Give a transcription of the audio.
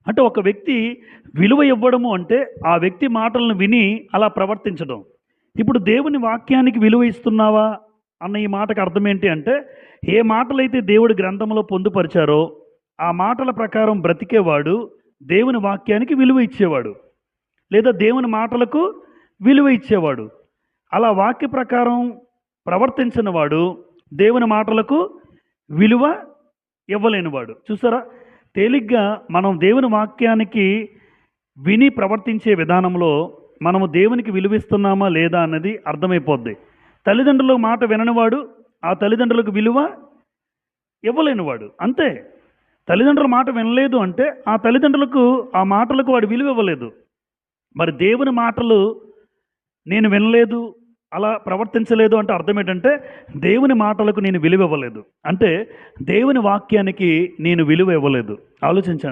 అంటే ఒక వ్యక్తి విలువ ఇవ్వడము అంటే ఆ వ్యక్తి మాటలను విని అలా ప్రవర్తించడం. ఇప్పుడు దేవుని వాక్యానికి విలువ ఇస్తున్నావా అన్న ఈ మాటకు అర్థం ఏంటి అంటే, ఏ మాటలైతే దేవుడు గ్రంథంలో పొందుపరిచారో ఆ మాటల ప్రకారం బ్రతికేవాడు దేవుని వాక్యానికి విలువ ఇచ్చేవాడు, లేదా దేవుని మాటలకు విలువ ఇచ్చేవాడు. అలా వాక్య ప్రకారం ప్రవర్తించిన వాడు దేవుని మాటలకు విలువ ఇవ్వలేనివాడు. చూసారా, తేలిగ్గా మనం దేవుని వాక్యానికి విని ప్రవర్తించే విధానంలో మనము దేవునికి విలువిస్తున్నామా లేదా అన్నది అర్థమైపోద్ది. తల్లిదండ్రుల మాట విననివాడు ఆ తల్లిదండ్రులకు విలువ ఇవ్వలేనివాడు అంతే. తల్లిదండ్రుల మాట వినలేదు అంటే ఆ తల్లిదండ్రులకు ఆ మాటలకు వాడు విలువ ఇవ్వలేదు. మరి దేవుని మాటలు నేను వినలేదు, అలా ప్రవర్తించలేదు అంటే అర్థం ఏంటంటే దేవుని మాటలకు నేను విలువ ఇవ్వలేదు, అంటే దేవుని వాక్యానికి నేను విలువ ఇవ్వలేదు. ఆలోచించండి.